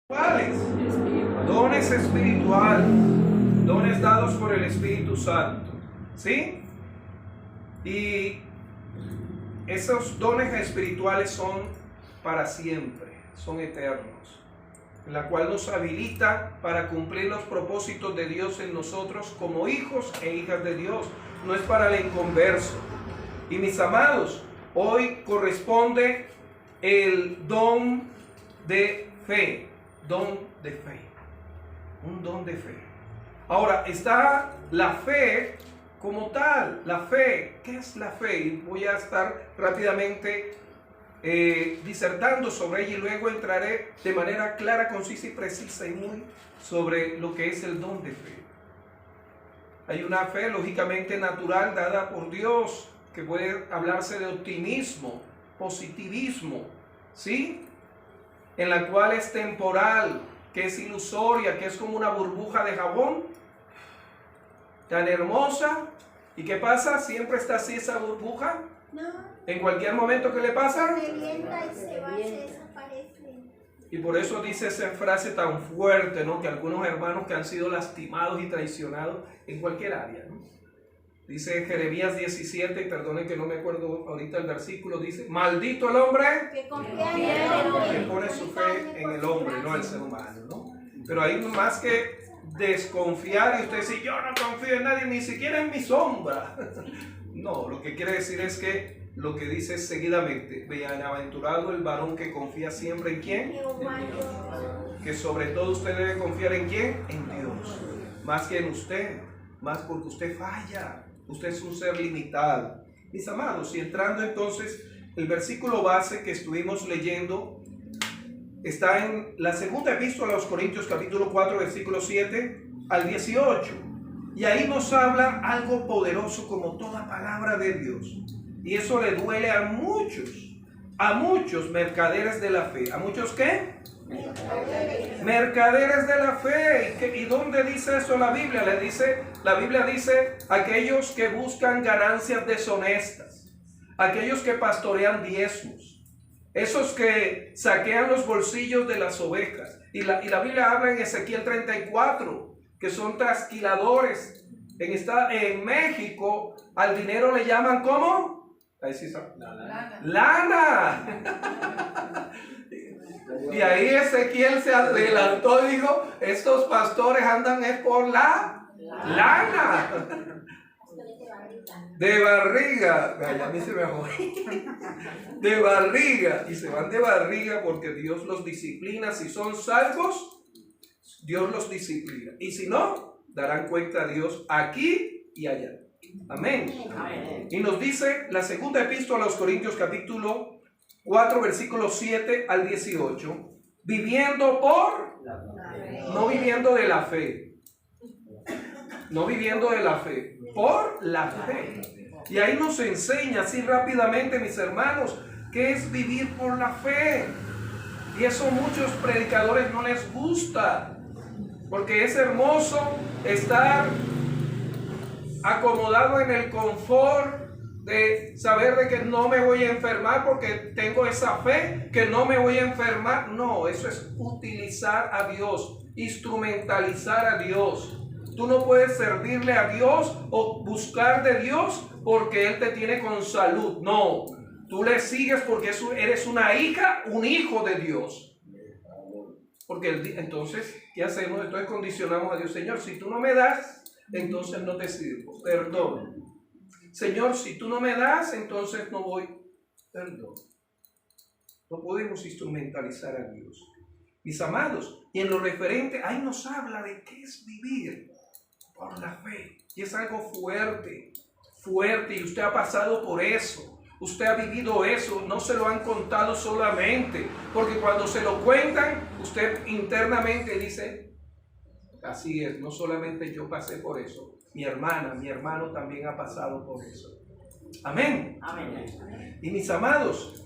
¿Cuáles? Dones espirituales, dones dados por el Espíritu Santo, ¿sí? Y esos dones espirituales son para siempre, son eternos, en la cual nos habilita para cumplir los propósitos de Dios en nosotros como hijos e hijas de Dios. No es para el inconverso. Y mis amados, hoy corresponde el don de fe. Don de fe, un don de fe. Ahora está la fe como tal. La fe, ¿qué es la fe? Y voy a estar rápidamente disertando sobre ella y luego entraré de manera clara, concisa y precisa y muy sobre lo que es el don de fe. Hay una fe lógicamente natural dada por Dios, que puede hablarse de optimismo, positivismo, ¿sí? En la cual es temporal, que es ilusoria, que es como una burbuja de jabón, tan hermosa. ¿Y qué pasa? ¿Siempre está así esa burbuja? No. ¿En cualquier momento qué le pasa? Revienta y se va, se desaparece. Y por eso dice esa frase tan fuerte, ¿no? Que algunos hermanos que han sido lastimados y traicionados en cualquier área, ¿no? Dice Jeremías 17, y perdonen que no me acuerdo ahorita el versículo, dice: maldito el hombre Que confía en el hombre, que pone su fe en el hombre, no el ser humano, ¿no? Pero hay más que desconfiar y usted dice: yo no confío en nadie, ni siquiera en mi sombra. No, lo que quiere decir es que lo que dice seguidamente: bienaventurado el varón que confía siempre en quién, que sobre todo usted debe confiar en quién, en Dios, más que en usted, más porque usted falla. Usted es un ser limitado. Mis amados, y entrando entonces, el versículo base que estuvimos leyendo está en la segunda epístola a los Corintios, capítulo 4, versículo 7 al 18. Y ahí nos habla algo poderoso como toda palabra de Dios. Y eso le duele a muchos mercaderes de la fe. ¿A muchos qué? Mercaderes de la fe. ¿Y dónde dice eso la Biblia? La Biblia dice: aquellos que buscan ganancias deshonestas, aquellos que pastorean diezmos, esos que saquean los bolsillos de las ovejas. Y la Biblia habla en Ezequiel 34 que son trasquiladores. En México al dinero le llaman ¿cómo? Ahí sí sabe. Lana. Y ahí Ezequiel se adelantó y dijo: estos pastores andan es por la lana. De barriga. A mí se me jode. De barriga. Y se van de barriga porque Dios los disciplina. Si son salvos, Dios los disciplina. Y si no, darán cuenta a Dios aquí y allá. Amén. Y nos dice la segunda epístola a los Corintios, capítulo 4, versículos 7 al 18. Viviendo por, no viviendo de la fe. No viviendo de la fe, por la fe. Y ahí nos enseña así rápidamente, mis hermanos, qué es vivir por la fe. Y eso a muchos predicadores no les gusta, porque es hermoso estar acomodado en el confort de saber de que no me voy a enfermar porque tengo esa fe, que no me voy a enfermar. No, eso es utilizar a Dios, instrumentalizar a Dios. Tú no puedes servirle a Dios o buscar de Dios porque Él te tiene con salud. No, tú le sigues porque eres una hija, un hijo de Dios. Porque entonces, ¿qué hacemos? Entonces condicionamos a Dios: Señor, si tú no me das, entonces no te sirvo. Perdón. Señor, si tú no me das, entonces no voy. Perdón. No podemos instrumentalizar a Dios. Mis amados, y en lo referente, ahí nos habla de qué es vivir por la fe. Y es algo fuerte, fuerte, y usted ha pasado por eso. Usted ha vivido eso, no se lo han contado solamente, porque cuando se lo cuentan, usted internamente dice: así es, no solamente yo pasé por eso, mi hermana, mi hermano también ha pasado por eso. Amén. Amén. Y mis amados,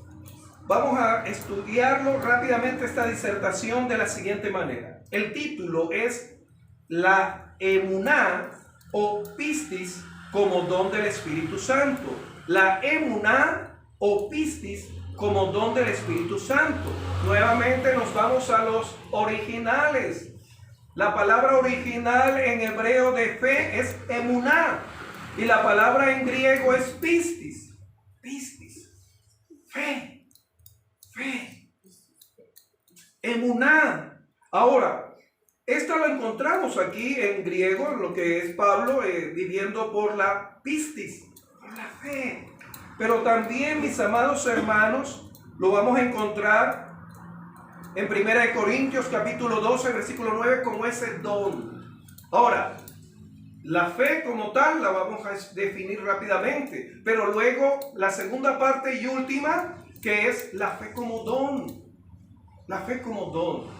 vamos a estudiarlo rápidamente esta disertación de la siguiente manera. El título es la emuná o pistis como don del Espíritu Santo. La emuná o pistis como don del Espíritu Santo. Nuevamente nos vamos a los originales. La palabra original en hebreo de fe es emuná. Y la palabra en griego es pistis. Pistis. Fe. Fe. Emuná. Ahora, esto lo encontramos aquí en griego, lo que es Pablo viviendo por la pistis, por la fe. Pero también, mis amados hermanos, lo vamos a encontrar en 1 Corintios capítulo 12, versículo 9, como ese don. Ahora, la fe como tal la vamos a definir rápidamente, pero luego la segunda parte y última, que es la fe como don. La fe como don.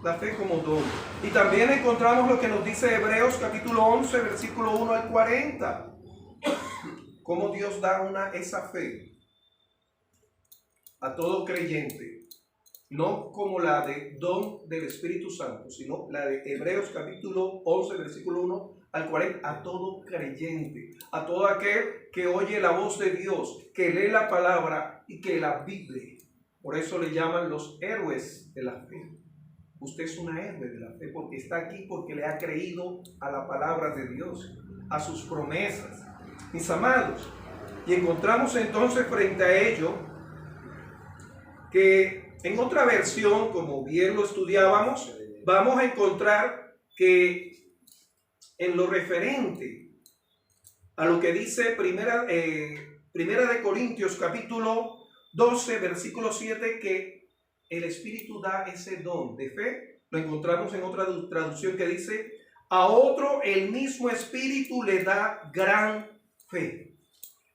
La fe como don. Y también encontramos lo que nos dice Hebreos capítulo 11, versículo 1 al 40. Cómo Dios da esa fe a todo creyente. No como la de don del Espíritu Santo, sino la de Hebreos capítulo 11, versículo 1 al 40, a todo creyente, a todo aquel que oye la voz de Dios, que lee la palabra y que la vive. Por eso le llaman los héroes de la fe. Usted es una héroe de la fe porque está aquí, porque le ha creído a la palabra de Dios, a sus promesas. Mis amados, y encontramos entonces frente a ello que en otra versión, como bien lo estudiábamos, vamos a encontrar que en lo referente a lo que dice primera de Corintios capítulo 12, versículo 7, que el Espíritu da ese don de fe, lo encontramos en otra traducción que dice, a otro el mismo Espíritu le da gran fe.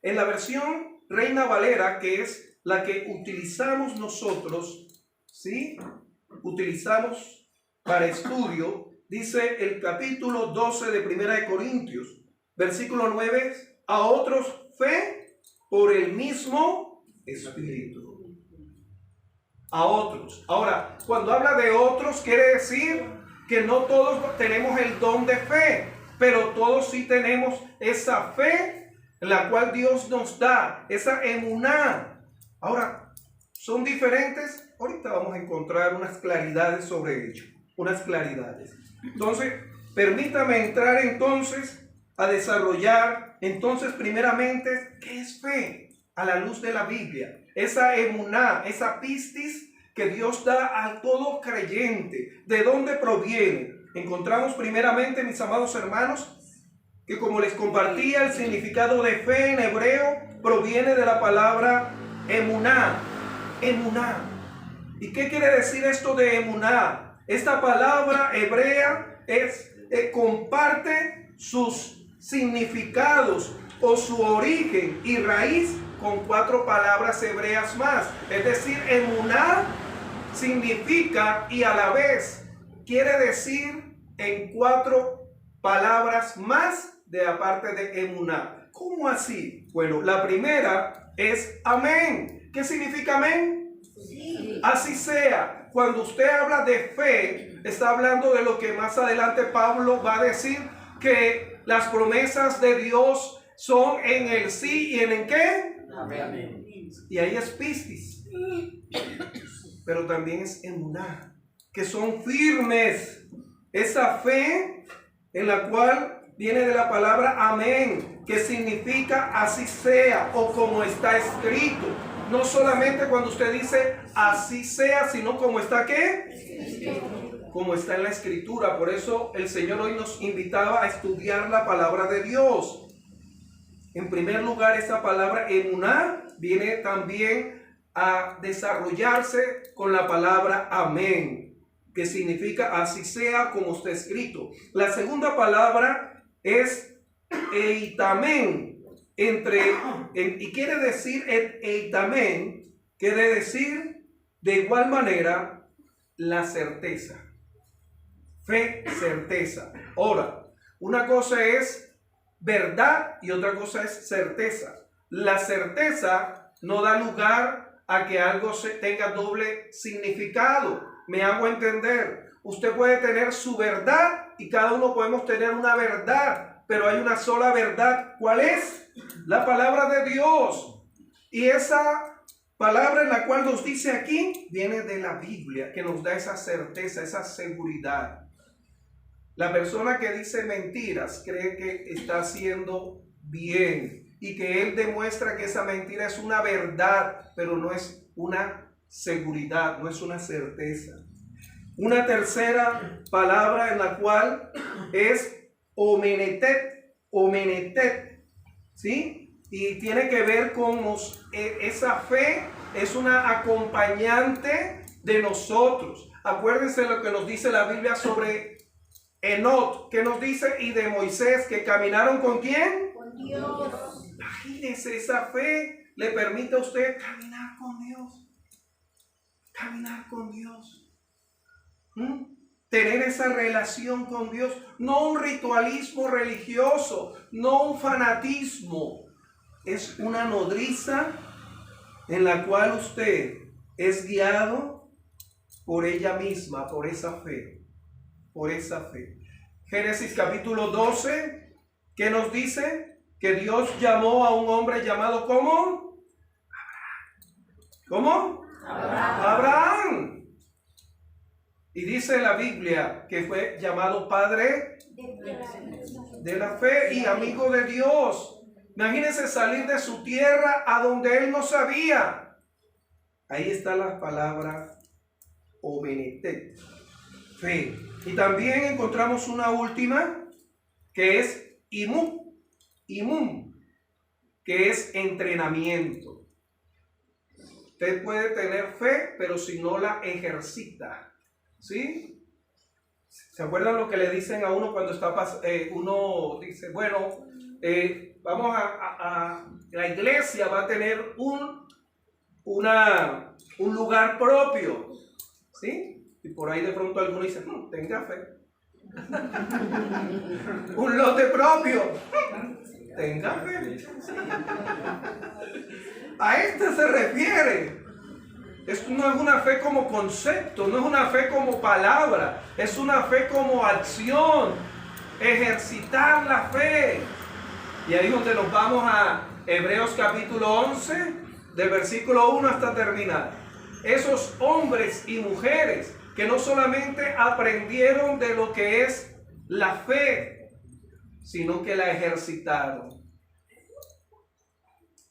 En la versión Reina Valera, que es la que utilizamos nosotros, ¿sí? Utilizamos para estudio, dice el capítulo 12 de 1 de Corintios, versículo 9, a otros fe por el mismo Espíritu. A otros. Ahora, cuando habla de otros, quiere decir que no todos tenemos el don de fe, pero todos sí tenemos esa fe en la cual Dios nos da, esa emuná. Ahora, ¿son diferentes? Ahorita vamos a encontrar unas claridades sobre ello, unas claridades. Entonces, permítame entrar entonces a desarrollar, entonces primeramente, ¿qué es fe? A la luz de la Biblia, esa emuná, esa pistis que Dios da a todo creyente. ¿De dónde proviene? Encontramos primeramente, mis amados hermanos, que como les compartía, el significado de fe en hebreo proviene de la palabra emuná. Emuná. ¿Y qué quiere decir esto de emuná? Esta palabra hebrea comparte sus significados o su origen y raíz con 4 palabras hebreas más. Es decir, emuná significa y a la vez quiere decir en 4 palabras más de aparte de emuná. ¿Cómo así? Bueno, la primera es amén. ¿Qué significa amén? Sí. Así sea. Cuando usted habla de fe, está hablando de lo que más adelante Pablo va a decir, que las promesas de Dios son en el sí y en el qué. Amén. Y ahí es pistis. Pero también es emuná, que son firmes. Esa fe en la cual viene de la palabra amén, que significa así sea o como está escrito. No solamente cuando usted dice así sea, sino como está ¿qué? Como está en la escritura. Por eso el Señor hoy nos invitaba a estudiar la palabra de Dios. En primer lugar, esta palabra emuná viene también a desarrollarse con la palabra amén, que significa así sea como está escrito. La segunda palabra es eitamen, y quiere decir eitamen, quiere decir de igual manera la certeza. Fe, certeza. Ahora, una cosa es verdad y otra cosa es certeza. La certeza no da lugar a que algo tenga doble significado. Me hago entender. Usted puede tener su verdad y cada uno podemos tener una verdad, pero hay una sola verdad. ¿Cuál es? La palabra de Dios. Y esa palabra en la cual nos dice aquí viene de la Biblia, que nos da esa certeza, esa seguridad. La persona que dice mentiras cree que está haciendo bien y que él demuestra que esa mentira es una verdad, pero no es una seguridad, no es una certeza. Una tercera palabra en la cual es omenetet, ¿sí? Y tiene que ver con esa fe, es una acompañante de nosotros. Acuérdense lo que nos dice la Biblia sobre Enoc, que nos dice, y de Moisés, que caminaron ¿con quién? Con Dios. Imagínense, esa fe le permite a usted caminar con Dios. Caminar con Dios. Tener esa relación con Dios. No un ritualismo religioso, no un fanatismo. Es una nodriza en la cual usted es guiado por ella misma, por esa fe. Por esa fe. Génesis capítulo 12, ¿qué nos dice? Que Dios llamó a un hombre llamado ¿cómo? ¿Cómo? Abraham. Y dice la Biblia que fue llamado padre de la fe y amigo de Dios. Imagínense salir de su tierra a donde él no sabía. Ahí está la palabra omenetet, fe. Y también encontramos una última que es imum, que es entrenamiento. Usted puede tener fe, pero si no la ejercita, ¿sí? ¿Se acuerdan lo que le dicen a uno cuando está uno dice, bueno, vamos a la iglesia va a tener un lugar propio, ¿sí? Y por ahí de pronto alguno dice, tenga fe. Un lote propio, tenga fe. A este se refiere. Esto no es una fe como concepto, no es una fe como palabra, es una fe como acción. Ejercitar la fe. Y ahí es donde nos vamos a Hebreos capítulo 11, del versículo 1 hasta terminar. Esos hombres y mujeres que no solamente aprendieron de lo que es la fe, sino que la ejercitaron.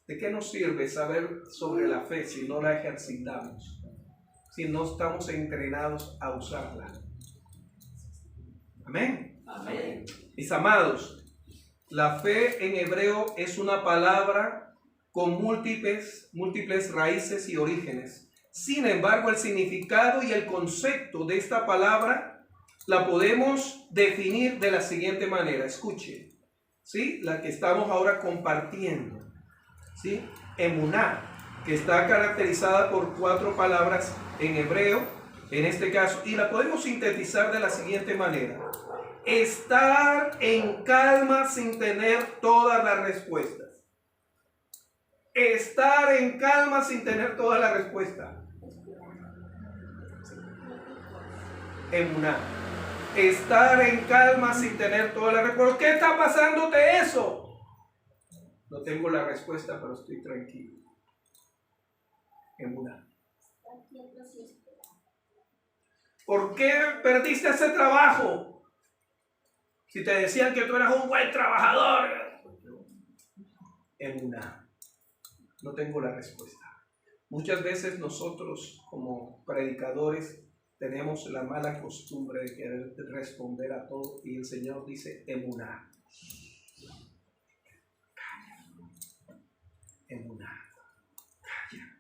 ¿De qué nos sirve saber sobre la fe si no la ejercitamos? Si no estamos entrenados a usarla. Amén. Amén. Mis amados, la fe en hebreo es una palabra con múltiples raíces y orígenes. Sin embargo, el significado y el concepto de esta palabra la podemos definir de la siguiente manera. Escuche, ¿sí? La que estamos ahora compartiendo, ¿sí? Emuná, que está caracterizada por 4 palabras en hebreo, en este caso, y la podemos sintetizar de la siguiente manera. Estar en calma sin tener todas las respuestas. Estar en calma sin tener todas las respuestas. Emuná. Estar en calma sin tener todas las respuestas. ¿Por qué está pasándote eso? No tengo la respuesta, pero estoy tranquilo. Emuná. ¿Por qué perdiste ese trabajo? Si te decían que tú eras un buen trabajador. Emuná. No tengo la respuesta. Muchas veces nosotros como predicadores tenemos la mala costumbre de querer responder a todo y el Señor dice emuná. Calla. Emuná. Calla.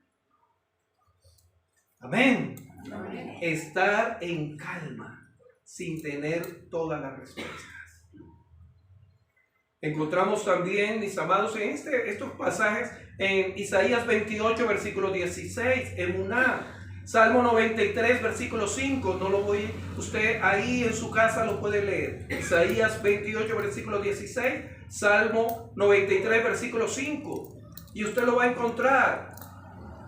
Amén. Amén. Estar en calma sin tener todas las respuestas. Encontramos también, mis amados, en estos pasajes en Isaías 28, versículo 16, emuná. Salmo 93, versículo 5, no lo voy, usted ahí en su casa lo puede leer. Isaías 28, versículo 16, Salmo 93, versículo 5. Y usted lo va a encontrar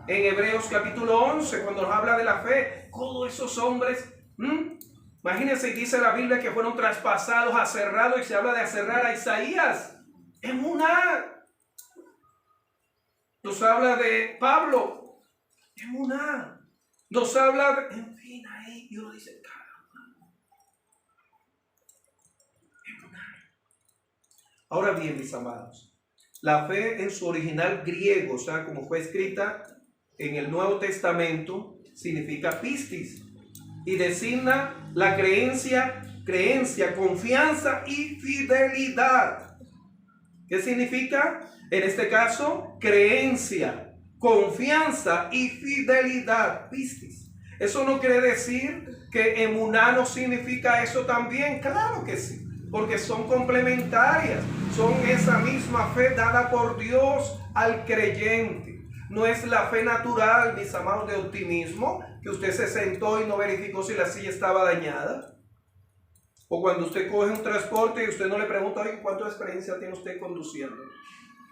en Hebreos capítulo 11, cuando nos habla de la fe. Todos esos hombres, imagínense, dice la Biblia que fueron traspasados, aserrados, y se habla de aserrar a Isaías. Emuná. Nos habla de Pablo, Emuná. Nos habla, en fin, ahí, y uno dice, caramba. Emuná. Ahora bien, mis amados, la fe en su original griego, o sea, como fue escrita en el Nuevo Testamento, significa pistis y designa la creencia, confianza y fidelidad. ¿Qué significa? En este caso, creencia, confianza y fidelidad, pistis. Eso no quiere decir que emuná no significa eso también. Claro que sí, porque son complementarias, son esa misma fe dada por Dios al creyente. No es la fe natural, mis amados, de optimismo, que usted se sentó y no verificó si la silla estaba dañada. O cuando usted coge un transporte y usted no le pregunta, oye, ¿cuánta experiencia tiene usted conduciendo?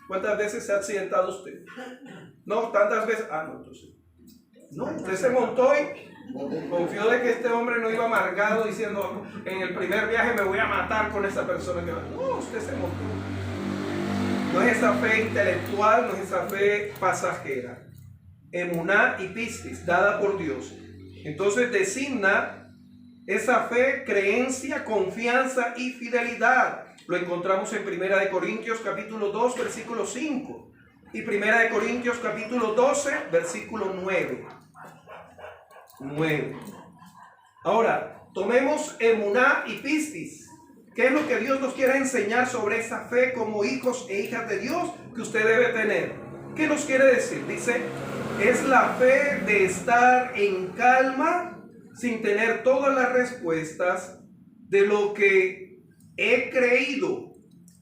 ¿Cuántas veces se ha accidentado usted? No, tantas veces. Ah, no, entonces. No, usted se montó y confió de que este hombre no iba amargado diciendo, en el primer viaje me voy a matar con esa persona que va. No, usted se montó. No es esa fe intelectual, no es esa fe pasajera. Emuná y pistis, dada por Dios. Entonces designa esa fe, creencia, confianza y fidelidad. Lo encontramos en 1 Corintios capítulo 2, versículo 5. Y 1 Corintios capítulo 12, versículo 9. Ahora, tomemos emuná y pistis. ¿Qué es lo que Dios nos quiere enseñar sobre esa fe como hijos e hijas de Dios que usted debe tener? ¿Qué nos quiere decir? Dice, es la fe de estar en calma sin tener todas las respuestas de lo que he creído,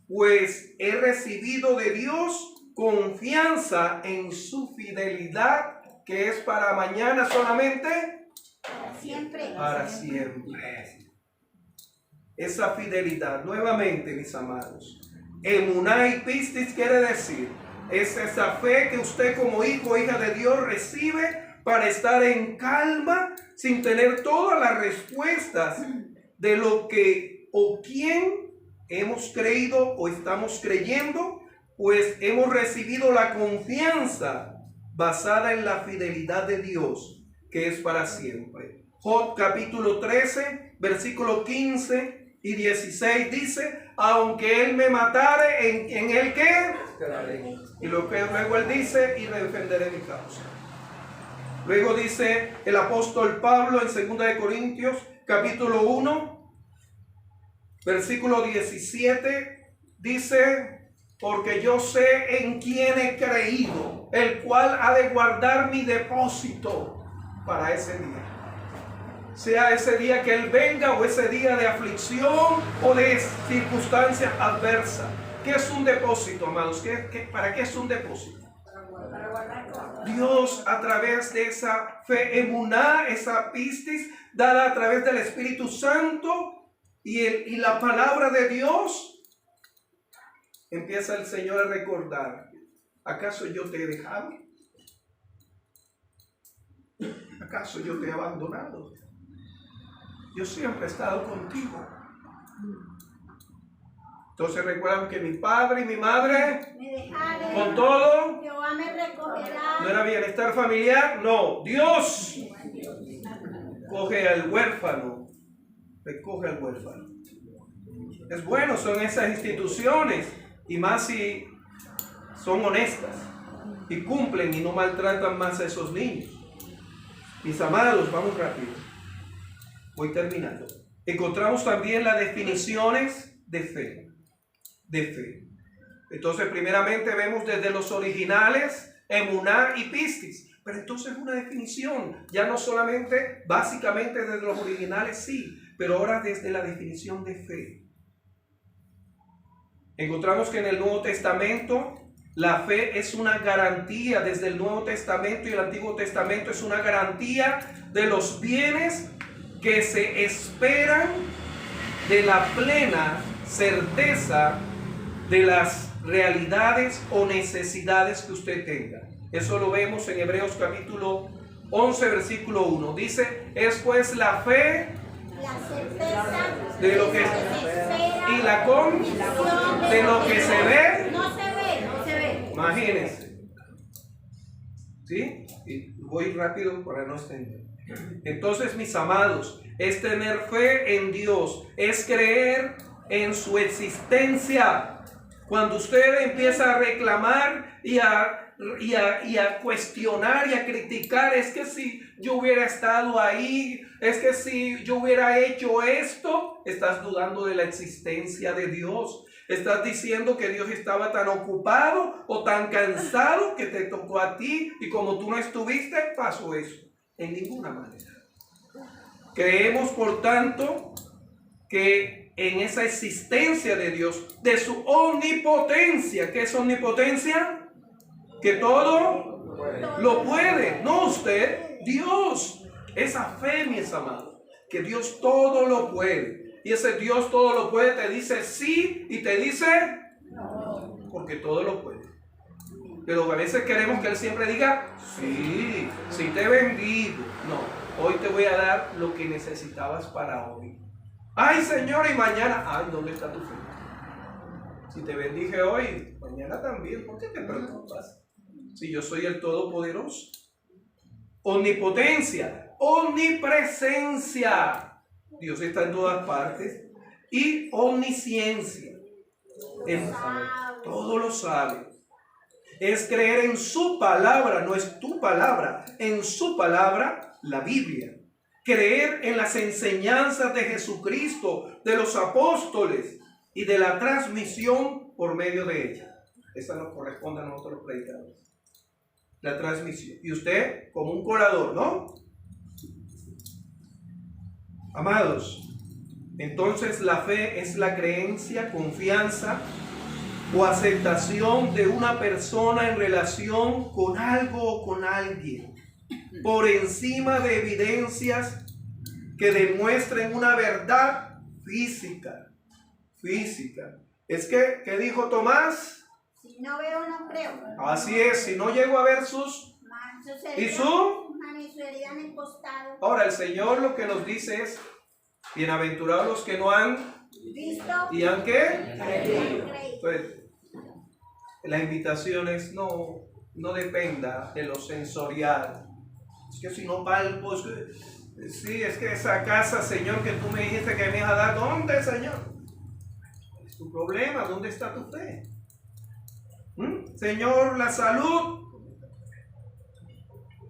pues he recibido de Dios confianza en su fidelidad, que es para mañana solamente, para siempre. Para siempre. Esa fidelidad, nuevamente, mis amados, emuná y pistis quiere decir, es esa fe que usted como hijo o hija de Dios recibe para estar en calma sin tener todas las respuestas de lo que o quién hemos creído o estamos creyendo, pues hemos recibido la confianza basada en la fidelidad de Dios, que es para siempre. Job capítulo 13, versículo 15 y 16 dice, aunque él me matare, ¿en el qué? Y luego él dice, y defenderé mi causa. Luego dice el apóstol Pablo en 2 Corintios capítulo 1, versículo 17, dice, porque yo sé en quién he creído, el cual ha de guardar mi depósito para ese día. Sea ese día que Él venga o ese día de aflicción o de circunstancia adversa. ¿Qué es un depósito, amados? ¿Para qué es un depósito? Dios, a través de esa fe emuná, esa pistis, dada a través del Espíritu Santo y la palabra de Dios, empieza el Señor a recordar, ¿acaso yo te he dejado? ¿Acaso yo te he abandonado? Yo siempre he estado contigo. Entonces recuerdan que mi padre y mi madre, me dejaron, con todo, Jehová me recogerá. ¿no era bienestar familiar? No, Dios coge al huérfano, recoge al huérfano. Es bueno, son esas instituciones, y más si son honestas y cumplen y no maltratan más a esos niños. Mis amados, vamos rápido. Voy terminando. Encontramos también las definiciones de fe. Entonces, primeramente vemos desde los originales, emuná y pistis. Pero entonces una definición, ya no solamente, básicamente desde los originales sí, pero ahora desde la definición de fe. Encontramos que en el Nuevo Testamento la fe es una garantía, desde el Nuevo Testamento y el Antiguo Testamento es una garantía de los bienes que se esperan, de la plena certeza de las realidades o necesidades que usted tenga. Eso lo vemos en Hebreos capítulo 11, versículo 1. Dice, es pues la fe, la certeza de lo que se espera, y la convicción de lo que se ve. No se ve. Imagínense. ¿Sí? Y Voy rápido para no extender. Entonces, mis amados, es tener fe en Dios, es creer en su existencia. Cuando usted empieza a reclamar y a cuestionar y a criticar, es que si yo hubiera estado ahí, es que si yo hubiera hecho esto, estás dudando de la existencia de Dios. Estás diciendo que Dios estaba tan ocupado o tan cansado que te tocó a ti y como tú no estuviste, pasó eso. En ninguna manera. Creemos, por tanto, que en esa existencia de Dios, de su omnipotencia. ¿Qué es omnipotencia? Que todo lo puede. No usted, Dios. Esa fe, mis amados, que Dios todo lo puede. Y ese Dios todo lo puede te dice sí y te dice no, porque todo lo puede. Pero a veces queremos que Él siempre diga sí, sí te bendigo. No, hoy te voy a dar lo que necesitabas para hoy. Ay, Señor, y mañana, ay, ¿dónde está tu fe? Si te bendije hoy, mañana también, ¿por qué te preocupas? Si yo soy el Todopoderoso. Omnipotencia, omnipresencia. Dios está en todas partes. Y omnisciencia. Todo lo sabe. Es creer en su palabra, no es tu palabra. En su palabra, la Biblia. Creer en las enseñanzas de Jesucristo, de los apóstoles y de la transmisión por medio de ella. Esa nos corresponde a nosotros los predicadores. La transmisión. Y usted como un colador, ¿no? Amados, entonces la fe es la creencia, confianza o aceptación de una persona en relación con algo o con alguien, por encima de evidencias que demuestren una verdad física. Es que, ¿qué dijo Tomás? Si no veo, no creo. Así es, si no llego a ver sus... ¿Y su? Ahora el Señor lo que nos dice es, bienaventurados los que no han visto y han ¿qué? Pues, la invitación es no dependa de lo sensorial. Es que si no palpo, sí, es que esa casa, Señor, que tú me dijiste que me ibas a dar, ¿dónde, Señor? Es tu problema, ¿dónde está tu fe? Señor, la salud.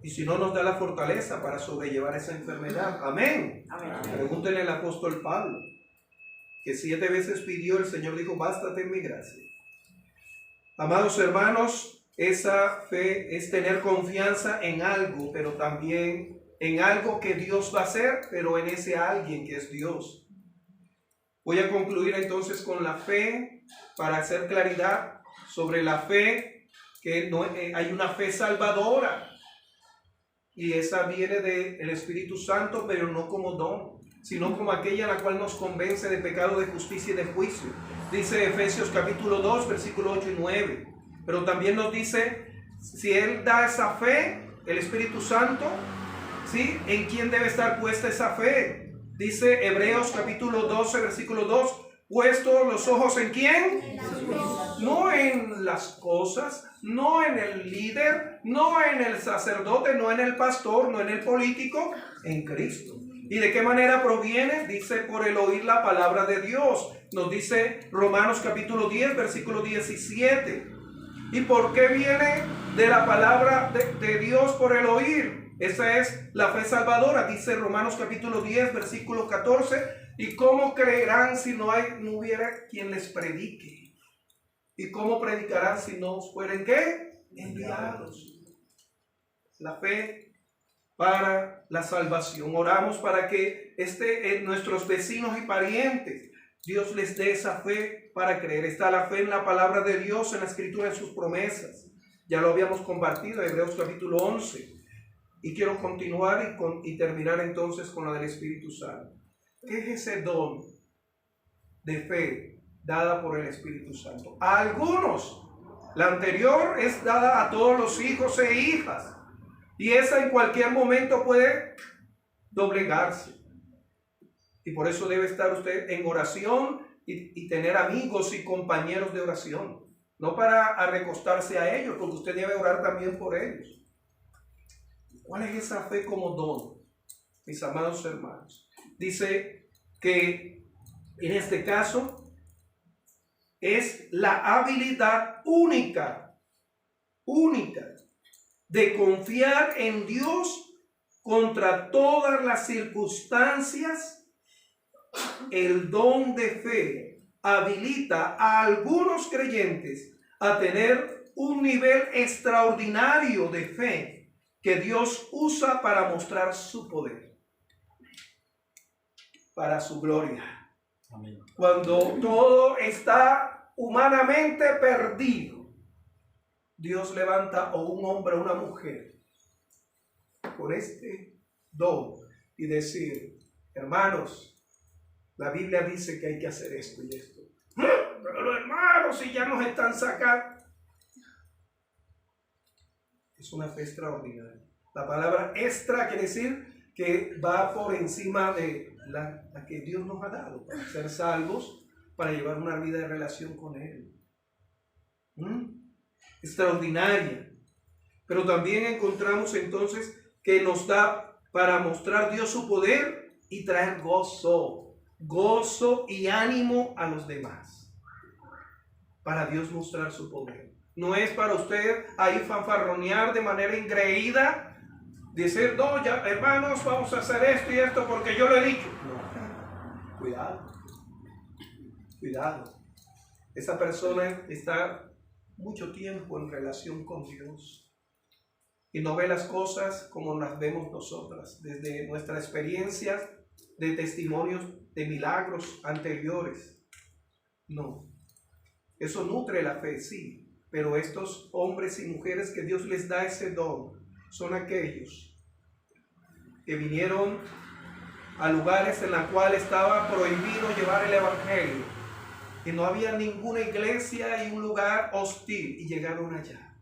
Y si no nos da la fortaleza para sobrellevar esa enfermedad. Amén. Pregúntenle al apóstol Pablo, que 7 veces pidió, el Señor dijo, bástate en mi gracia. Amados hermanos, esa fe es tener confianza en algo, pero también en algo que Dios va a hacer, pero en ese alguien que es Dios. Voy a concluir entonces con la fe para hacer claridad sobre la fe, que no, hay una fe salvadora. Y esa viene del Espíritu Santo, pero no como don, sino como aquella la cual nos convence de pecado, de justicia y de juicio. Dice Efesios capítulo 2, versículo 8 y 9. Pero también nos dice, si Él da esa fe, el Espíritu Santo, ¿sí? ¿En quién debe estar puesta esa fe? Dice Hebreos capítulo 12, versículo 2. ¿Puestos los ojos en quién? No en las cosas, no en el líder, no en el sacerdote, no en el pastor, no en el político, en Cristo. ¿Y de qué manera proviene? Dice, por el oír la palabra de Dios. Nos dice Romanos capítulo 10, versículo 17. ¿Y por qué viene de la palabra de Dios por el oír? Esa es la fe salvadora, dice Romanos capítulo 10, versículo 14. ¿Y cómo creerán si no hubiera quien les predique? ¿Y cómo predicarán si no fueren qué? Enviados. La fe para la salvación. Oramos para que nuestros vecinos y parientes, Dios les dé esa fe para creer. Está la fe en la palabra de Dios, en la Escritura, en sus promesas. Ya lo habíamos compartido, Hebreos capítulo 11. Y quiero continuar y terminar entonces con la del Espíritu Santo. ¿Qué es ese don de fe dada por el Espíritu Santo? A algunos, la anterior es dada a todos los hijos e hijas. Y esa en cualquier momento puede doblegarse. Y por eso debe estar usted en oración y tener amigos y compañeros de oración. No para recostarse a ellos, porque usted debe orar también por ellos. ¿Cuál es esa fe como don? Mis amados hermanos, dice que en este caso es la habilidad única de confiar en Dios contra todas las circunstancias. El don de fe habilita a algunos creyentes a tener un nivel extraordinario de fe que Dios usa para mostrar su poder, para su gloria. Amén. Cuando todo está humanamente perdido, Dios levanta a un hombre o una mujer con este don y decir: hermanos, la Biblia dice que hay que hacer esto y esto. Pero los hermanos, si ya nos están sacando. Es una fe extraordinaria. La palabra extra quiere decir que va por encima de la que Dios nos ha dado para ser salvos, para llevar una vida de relación con Él. Extraordinaria. Pero también encontramos entonces que nos da para mostrar Dios su poder y traer gozo y ánimo a los demás. Para Dios mostrar su poder. No es para usted ahí fanfarronear de manera ingreída, decir: no, ya hermanos, vamos a hacer esto y esto porque yo lo he dicho. No, cuidado. Esa persona está mucho tiempo en relación con Dios y no ve las cosas como las vemos nosotras, desde nuestra experiencia de testimonios de milagros anteriores. No, eso nutre la fe, sí. Pero estos hombres y mujeres que Dios les da ese don son aquellos que vinieron a lugares en los cuales estaba prohibido llevar el evangelio, que no había ninguna iglesia y un lugar hostil, y llegaron allá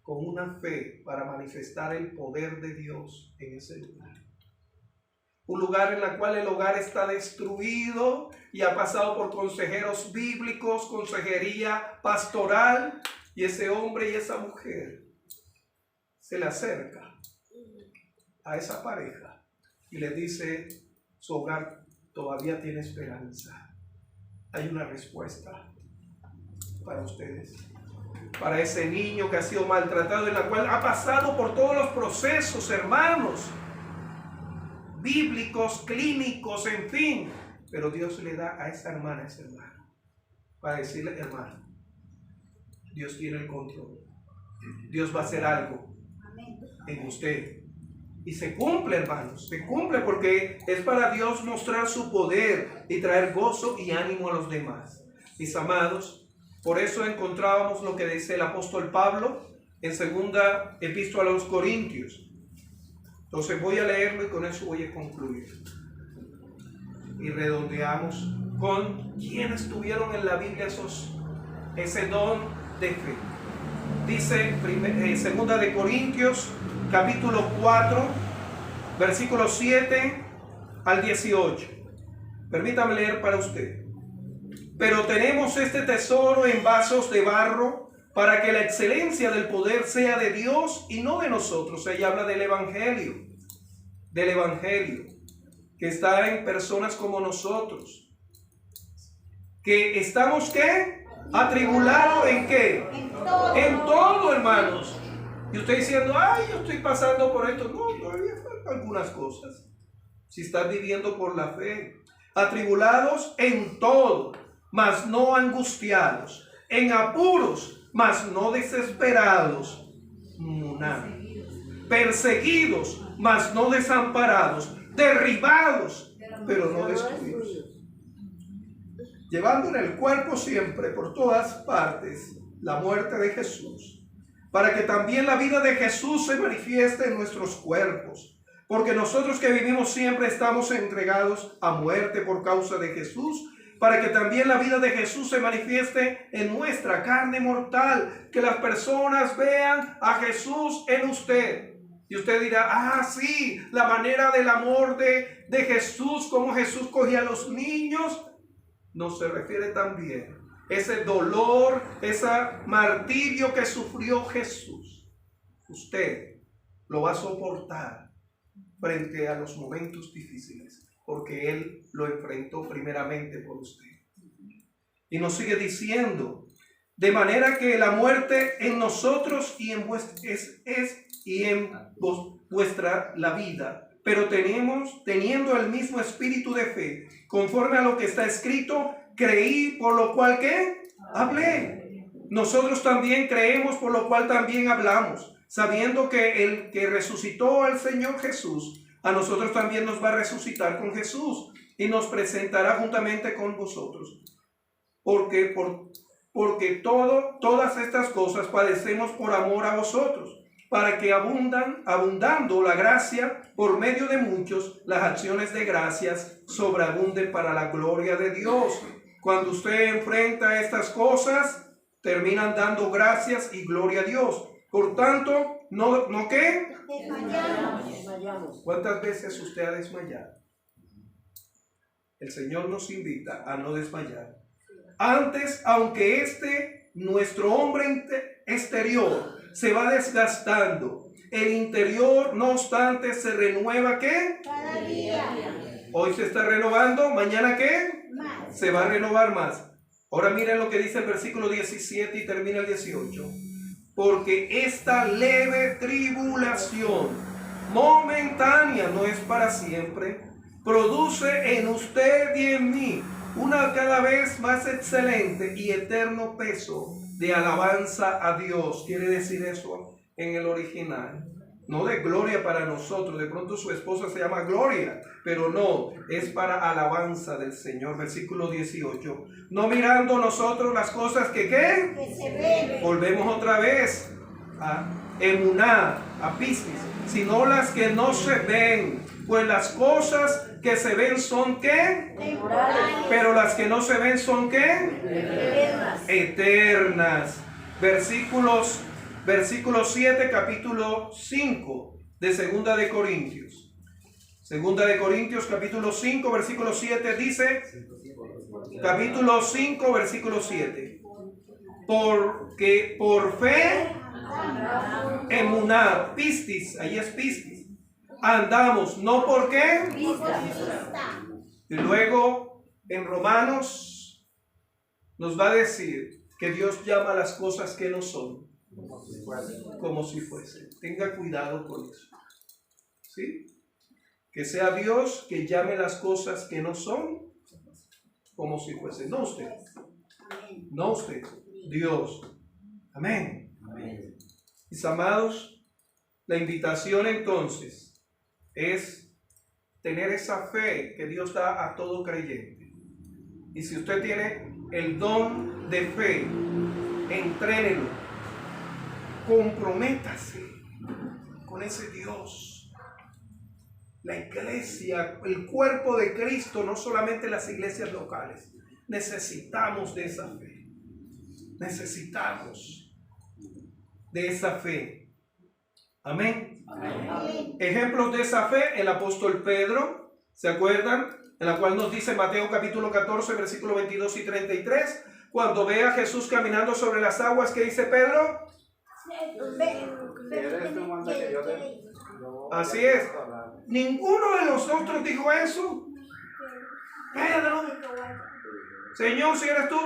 con una fe para manifestar el poder de Dios en ese lugar. Un lugar en el cual el hogar está destruido y ha pasado por consejeros bíblicos, consejería pastoral, y ese hombre y esa mujer se le acerca a esa pareja y le dice: su hogar todavía tiene esperanza. Hay una respuesta para ustedes, para ese niño que ha sido maltratado, en la cual ha pasado por todos los procesos, hermanos, bíblicos, clínicos, en fin, pero Dios le da a esa hermana, a ese hermano, para decirle: hermano, Dios tiene el control, Dios va a hacer algo en usted, y se cumple, hermanos, se cumple, porque es para Dios mostrar su poder y traer gozo y ánimo a los demás. Mis amados, por eso encontrábamos lo que dice el apóstol Pablo en segunda epístola a los Corintios. Entonces voy a leerlo y con eso voy a concluir. Y redondeamos con quienes tuvieron en la Biblia ese don de fe. Dice segunda de Corintios, capítulo 4, versículos 7 al 18. Permítame leer para usted. Pero tenemos este tesoro en vasos de barro, para que la excelencia del poder sea de Dios y no de nosotros. Ella habla del evangelio, que está en personas como nosotros, que estamos, ¿qué? Atribulados ¿en qué? En todo, hermanos. Y usted diciendo: ay, yo estoy pasando por esto. No, todavía faltan algunas cosas. Si estás viviendo por la fe, atribulados en todo, mas no angustiados, en apuros, mas no desesperados, perseguidos, mas no desamparados, derribados, pero no destruidos, llevando en el cuerpo siempre por todas partes la muerte de Jesús, para que también la vida de Jesús se manifieste en nuestros cuerpos. Porque nosotros que vivimos siempre estamos entregados a muerte por causa de Jesús, para que también la vida de Jesús se manifieste en nuestra carne mortal, que las personas vean a Jesús en usted. Y usted dirá: ah, sí, la manera del amor de Jesús, como Jesús cogía a los niños. No, se refiere también ese dolor, ese martirio que sufrió Jesús. Usted lo va a soportar frente a los momentos difíciles, porque Él lo enfrentó primeramente por usted. Y nos sigue diciendo, de manera que la muerte en nosotros y en vuestra la vida, pero teniendo el mismo espíritu de fe, conforme a lo que está escrito, creí, por lo cual ¿qué? Hablé. Nosotros también creemos, por lo cual también hablamos, sabiendo que el que resucitó al Señor Jesús, a nosotros también nos va a resucitar con Jesús y nos presentará juntamente con vosotros. Porque todas estas cosas padecemos por amor a vosotros, para que abundando la gracia por medio de muchos, las acciones de gracias sobreabunden para la gloria de Dios. Cuando usted enfrenta estas cosas, terminan dando gracias y gloria a Dios. Por tanto, ¿no qué? Desmayamos. ¿Cuántas veces usted ha desmayado? El Señor nos invita a no desmayar. Antes, aunque nuestro hombre exterior se va desgastando, el interior, no obstante, se renueva, ¿qué? Cada día. Hoy se está renovando, mañana ¿qué? Más. Se va a renovar más. Ahora miren lo que dice el versículo 17 y termina el 18. Porque esta leve tribulación momentánea, no es para siempre, produce en usted y en mí una cada vez más excelente y eterno peso de alabanza a Dios. Quiere decir eso en el original. No de gloria para nosotros. De pronto su esposa se llama Gloria, pero no, es para alabanza del Señor. Versículo 18. No mirando nosotros las cosas que ¿qué? Que se ven. Volvemos otra vez a emuná, a piscis, sino las que no se ven. Pues las cosas que se ven son ¿qué? Temporales. Pero las que no se ven son ¿qué? Eternas. Eternas. Versículo 7, capítulo 5 de Segunda de Corintios. Segunda de Corintios, capítulo 5, versículo 7 dice, capítulo 5, versículo 7. Porque por fe, emuná, pistis, ahí es pistis, andamos, no por qué. Y luego en Romanos nos va a decir que Dios llama a las cosas que no son como si fuesen. Tenga cuidado con eso. ¿Sí? Que sea Dios que llame las cosas que no son como si fuesen. No usted. No usted. Dios. Amén. Mis amados, la invitación entonces es tener esa fe que Dios da a todo creyente. Y si usted tiene el don de fe, entrénelo. Comprométase con ese Dios. La iglesia, el cuerpo de Cristo, no solamente las iglesias locales. Necesitamos de esa fe. Necesitamos de esa fe. Amén. Amén. Ejemplos de esa fe, el apóstol Pedro, ¿se acuerdan? En la cual nos dice Mateo capítulo 14, versículo 22 y 33, cuando ve a Jesús caminando sobre las aguas, ¿qué dice Pedro? Así es. Ninguno de nosotros dijo eso. Pedro, Señor, si eres tú.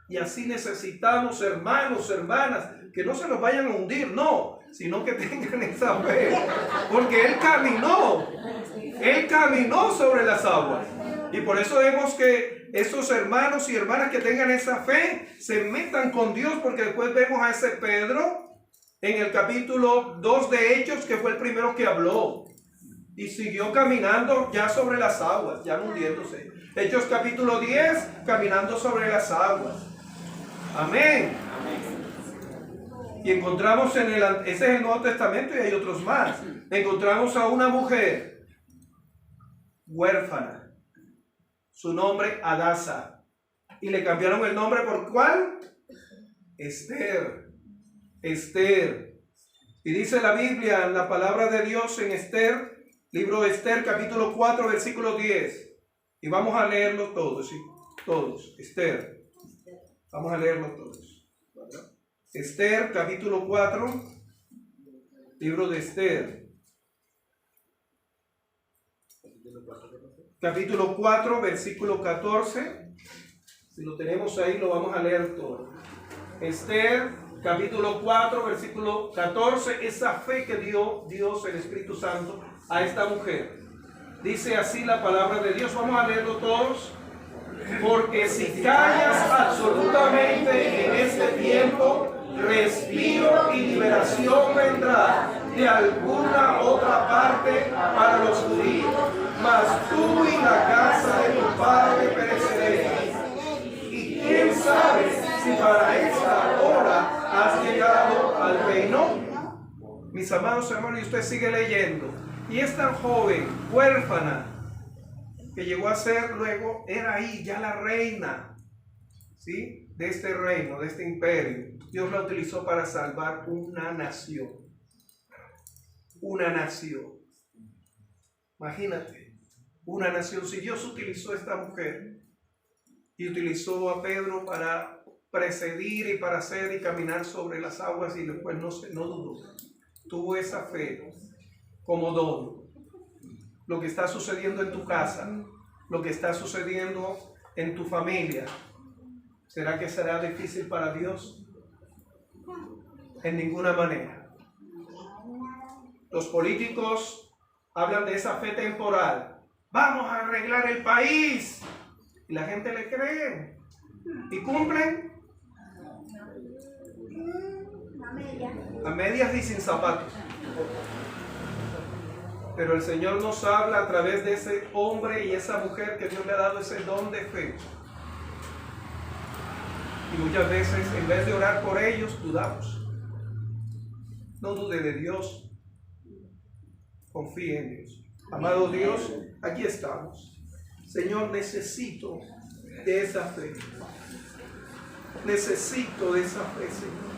Y así necesitamos, hermanos, hermanas, que no se nos vayan a hundir, no, sino que tengan esa fe. Porque Él caminó sobre las aguas. Y por eso vemos que esos hermanos y hermanas que tengan esa fe se metan con Dios, porque después vemos a ese Pedro en el capítulo 2 de Hechos, que fue el primero que habló. Y siguió caminando ya sobre las aguas, ya no hundiéndose. Hechos capítulo 10, caminando sobre las aguas. Amén. Y encontramos ese es el Nuevo Testamento y hay otros más. Encontramos a una mujer huérfana. Su nombre Hadasa. Y le cambiaron el nombre por ¿cuál? Esther. Esther. Y dice la Biblia, la palabra de Dios en Esther, libro de Esther, capítulo 4, versículo 10. Y vamos a leerlo todos, ¿sí? Todos. Esther. Vamos a leerlo todos. Esther, capítulo 4, Libro de Esther. Capítulo 4, versículo 14. Si lo tenemos ahí, lo vamos a leer todo. Esther, capítulo 4, versículo 14. Esa fe que dio Dios, el Espíritu Santo, a esta mujer. Dice así la palabra de Dios. Vamos a leerlo todos. Porque si callas absolutamente en este tiempo, respiro y liberación vendrá de alguna otra parte para los judíos, mas tú y la casa de tu padre pereceréis. Y quién sabe si para esta hora has llegado al reino. Mis amados hermanos, y usted sigue leyendo. Y esta joven huérfana que llegó a ser luego, era ahí ya la reina, ¿sí?, de este reino, de este imperio. Dios la utilizó para salvar una nación. Una nación. Imagínate, una nación. Si Dios utilizó a esta mujer y utilizó a Pedro para precedir y para hacer y caminar sobre las aguas, y después no dudó, tuvo esa fe como don. Lo que está sucediendo en tu casa, lo que está sucediendo en tu familia, ¿será que será difícil para Dios? En ninguna manera. Los políticos hablan de esa fe temporal. Vamos a arreglar el país. Y la gente le cree. ¿Y cumplen? A medias y sin zapatos. Pero el Señor nos habla a través de ese hombre y esa mujer que Dios le ha dado ese don de fe. Y muchas veces, en vez de orar por ellos, dudamos. No dude de Dios. Confíe en Dios. Amado Dios, aquí estamos. Señor, necesito de esa fe. Necesito de esa fe, Señor.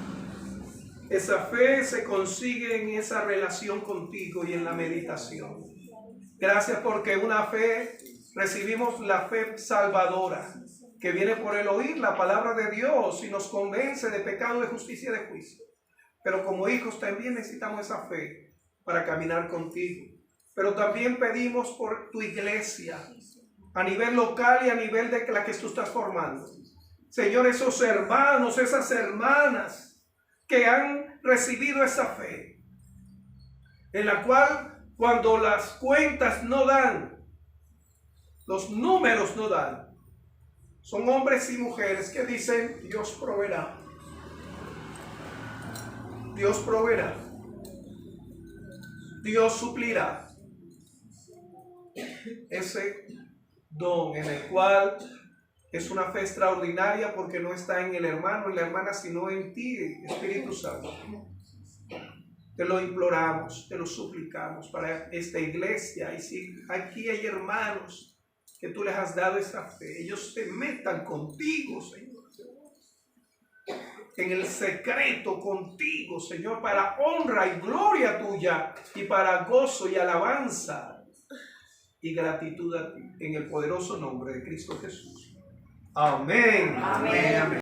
Esa fe se consigue en esa relación contigo y en la meditación. Gracias porque una fe, recibimos la fe salvadora, que viene por el oír la palabra de Dios y nos convence de pecado, de justicia y de juicio. Pero como hijos también necesitamos esa fe para caminar contigo. Pero también pedimos por tu iglesia, a nivel local y a nivel de la que tú estás formando. Señor, esos hermanos, esas hermanas que han recibido esa fe, en la cual cuando las cuentas no dan, los números no dan, son hombres y mujeres que dicen: Dios proveerá. Dios proveerá. Dios suplirá. Ese don en el cual es una fe extraordinaria porque no está en el hermano, en la hermana, sino en ti, Espíritu Santo. Te lo imploramos, te lo suplicamos para esta iglesia. Y si aquí hay hermanos que tú les has dado esa fe, ellos se metan contigo, Señor. En el secreto contigo, Señor, para honra y gloria tuya y para gozo y alabanza y gratitud a ti, en el poderoso nombre de Cristo Jesús. Amén. Amén. Amén.